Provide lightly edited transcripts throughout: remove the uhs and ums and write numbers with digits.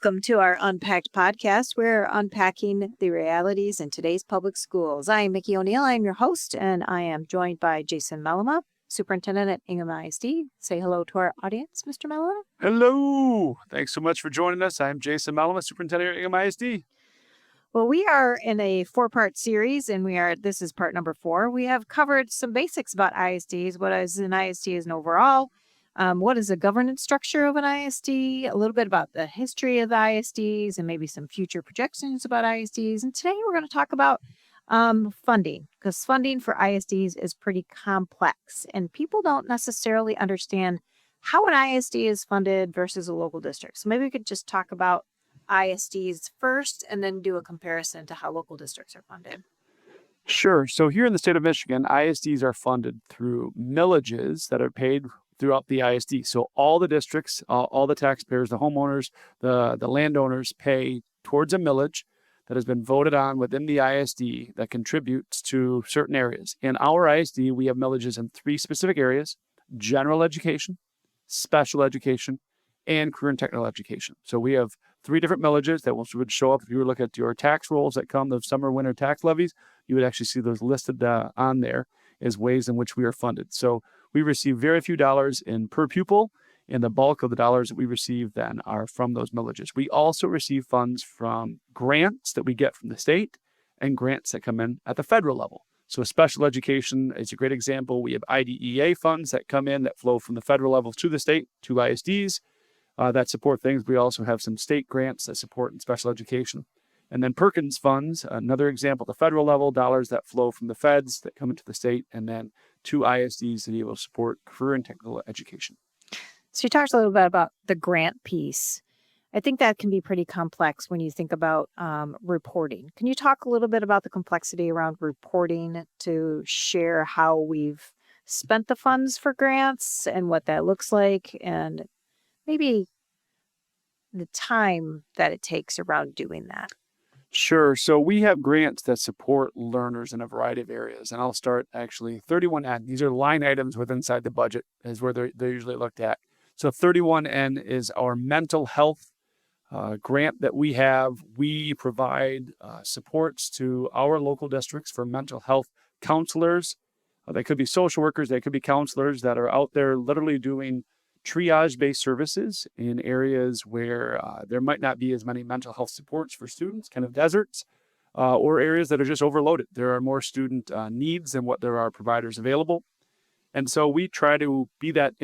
Welcome to our Unpacked podcast. We're unpacking the realities in today's public schools. I am Mickey O'Neill. I'm your host, and I am joined by Jason Mellema, Superintendent at Ingham ISD. Say hello to our audience, Mr. Mellema. Hello. Thanks so much for joining us. I'm Jason Mellema, Superintendent at Ingham ISD. Well, we are in a 4-part series, and this is part number 4. We have covered some basics about ISDs, what is an ISD as an overall, what is the governance structure of an ISD, a little bit about the history of the ISDs, and maybe some future projections about ISDs. And today we're going to talk about funding, because funding for ISDs is pretty complex, and people don't necessarily understand how an ISD is funded versus a local district. So maybe we could just talk about ISDs first and then do a comparison to how local districts are funded. Sure. So here in the state of Michigan, ISDs are funded through millages that are paid throughout the ISD. So all the districts, all the taxpayers, the homeowners, the landowners pay towards a millage that has been voted on within the ISD that contributes to certain areas. In our ISD, we have millages in 3 specific areas: general education, special education, and career and technical education. So we have 3 different millages that would show up if you were looking at your tax rolls that come, those summer, winter tax levies. You would actually see those listed on there as ways in which we are funded. So we receive very few dollars in per pupil, and the bulk of the dollars that we receive then are from those millages. We also receive funds from grants that we get from the state and grants that come in at the federal level. So special education is a great example. We have IDEA funds that come in that flow from the federal level to the state, to ISDs. That support things. We also have some state grants that support in special education. And then Perkins funds, another example, the federal level, dollars that flow from the feds that come into the state, and then to ISDs that are able to support career and technical education. So you talked a little bit about the grant piece. I think that can be pretty complex when you think about reporting. Can you talk a little bit about the complexity around reporting to share how we've spent the funds for grants and what that looks like, and maybe the time that it takes around doing that? Sure. So we have grants that support learners in a variety of areas. And I'll start actually 31N. These are line items inside the budget is where they're usually looked at. So 31N is our mental health grant that we have. We provide supports to our local districts for mental health counselors. They could be social workers. They could be counselors that are out there literally doing triage-based services in areas where there might not be as many mental health supports for students, kind of deserts, or areas that are just overloaded. There are more student needs than what there are providers available. And so we try to be that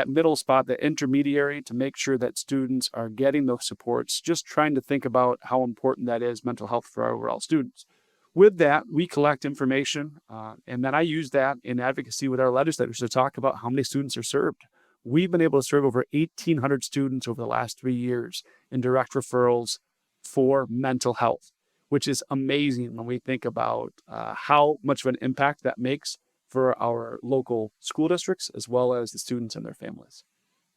middle spot, that intermediary, to make sure that students are getting those supports, just trying to think about how important that is, mental health for our overall students. With that, we collect information, and then I use that in advocacy with our legislators to talk about how many students are served. We've been able to serve over 1,800 students over the last 3 years in direct referrals for mental health, which is amazing when we think about how much of an impact that makes for our local school districts, as well as the students and their families.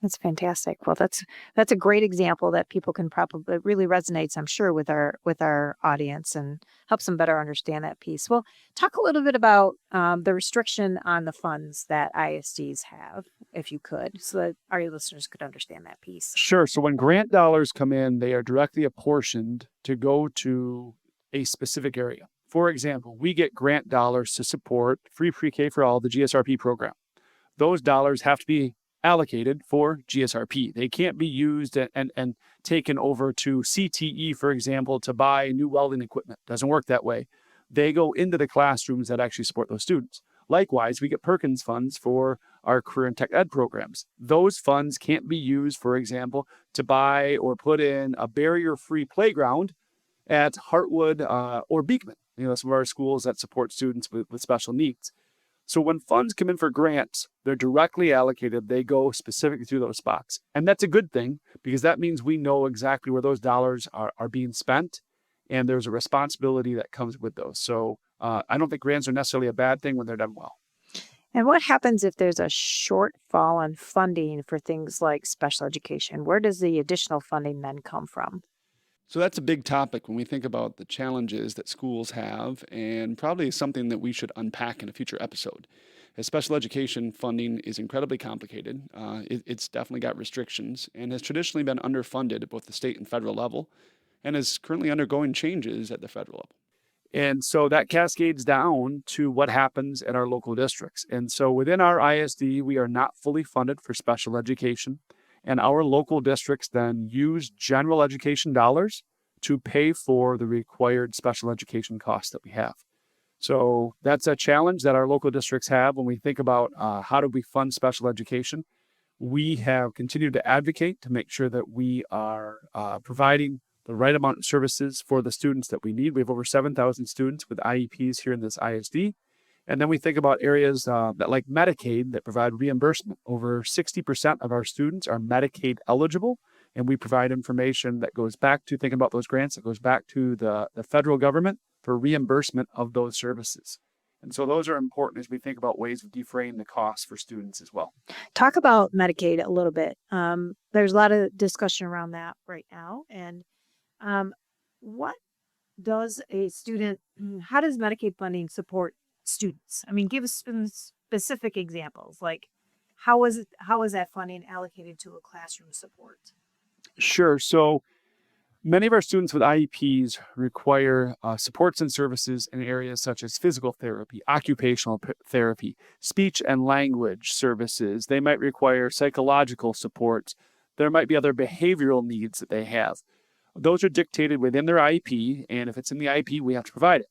That's fantastic. Well, that's a great example that people can probably really resonates, I'm sure, with our audience and helps them better understand that piece. Well, talk a little bit about the restriction on the funds that ISDs have, if you could, so that our listeners could understand that piece. Sure. So when grant dollars come in, they are directly apportioned to go to a specific area. For example, we get grant dollars to support free pre-K for all, the GSRP program. Those dollars have to be allocated for GSRP. They can't be used and taken over to CTE, for example, to buy new welding equipment. Doesn't work that way. They go into the classrooms that actually support those students. Likewise, we get Perkins funds for our career and tech ed programs. Those funds can't be used, for example, to buy or put in a barrier-free playground at Hartwood or Beekman, some of our schools that support students with special needs. So when funds come in for grants, they're directly allocated. They go specifically to those spots. And that's a good thing, because that means we know exactly where those dollars are being spent, and there's a responsibility that comes with those. So I don't think grants are necessarily a bad thing when they're done well. And what happens if there's a shortfall on funding for things like special education? Where does the additional funding then come from? So that's a big topic when we think about the challenges that schools have, and probably something that we should unpack in a future episode. as special education funding is incredibly complicated. It's definitely got restrictions and has traditionally been underfunded at both the state and federal level, and is currently undergoing changes at the federal level. And so that cascades down to what happens at our local districts. And so within our ISD, we are not fully funded for special education. And our local districts then use general education dollars to pay for the required special education costs that we have. So that's a challenge that our local districts have when we think about how do we fund special education. We have continued to advocate to make sure that we are providing the right amount of services for the students that we need. We have over 7,000 students with IEPs here in this ISD. And then we think about areas that like Medicaid that provide reimbursement. Over 60% of our students are Medicaid eligible, and we provide information that goes back to thinking about those grants, that goes back to the federal government for reimbursement of those services. And so those are important as we think about ways of defraying the costs for students as well. Talk about Medicaid a little bit. There's a lot of discussion around that right now. And what does how does Medicaid funding support students? I mean, give us some specific examples. Like, how is that funding allocated to a classroom support? Sure. So many of our students with IEPs require supports and services in areas such as physical therapy, occupational therapy, speech and language services. They might require psychological supports. There might be other behavioral needs that they have. Those are dictated within their IEP, and if it's in the IEP, we have to provide it.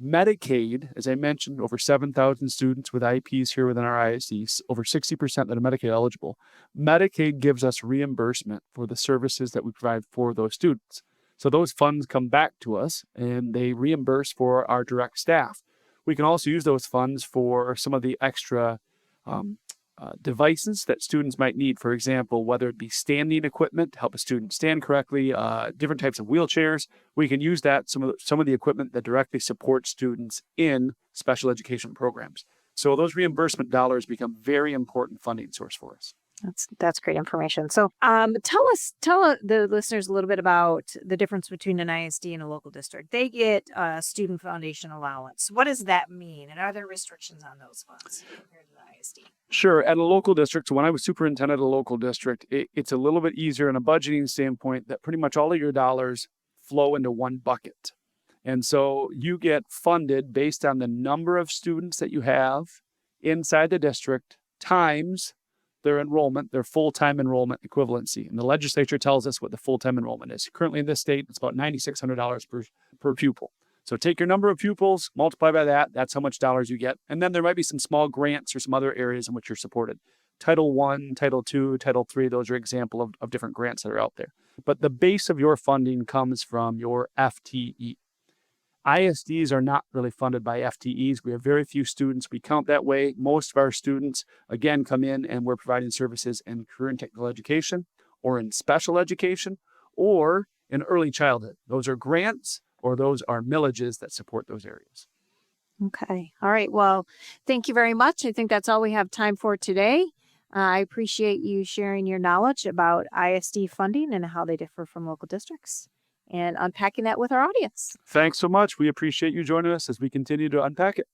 Medicaid, as I mentioned, over 7,000 students with IEPs here within our ISDs, over 60% that are Medicaid eligible. Medicaid gives us reimbursement for the services that we provide for those students. So those funds come back to us and they reimburse for our direct staff. We can also use those funds for some of the extra devices that students might need. For example, whether it be standing equipment to help a student stand correctly, different types of wheelchairs. We can use that, some of the equipment that directly supports students in special education programs. So those reimbursement dollars become very important funding source for us. That's great information. So tell the listeners a little bit about the difference between an ISD and a local district. They get a student foundation allowance. What does that mean? And are there restrictions on those funds compared to the ISD? Sure. At a local district, so when I was superintendent at a local district, it's a little bit easier in a budgeting standpoint that pretty much all of your dollars flow into one bucket. And so you get funded based on the number of students that you have inside the district times their enrollment, their full-time enrollment equivalency. And the legislature tells us what the full-time enrollment is. Currently in this state, it's about $9,600 per pupil. So take your number of pupils, multiply by that, that's how much dollars you get. And then there might be some small grants or some other areas in which you're supported. Title I, Title II, Title III, those are examples of different grants that are out there. But the base of your funding comes from your FTE. ISDs are not really funded by FTEs. We have very few students. We count that way. Most of our students, again, come in and we're providing services in career and technical education or in special education or in early childhood. Those are grants or those are millages that support those areas. Okay. All right. Well, thank you very much. I think that's all we have time for today. I appreciate you sharing your knowledge about ISD funding and how they differ from local districts and unpacking that with our audience. Thanks so much. We appreciate you joining us as we continue to unpack it.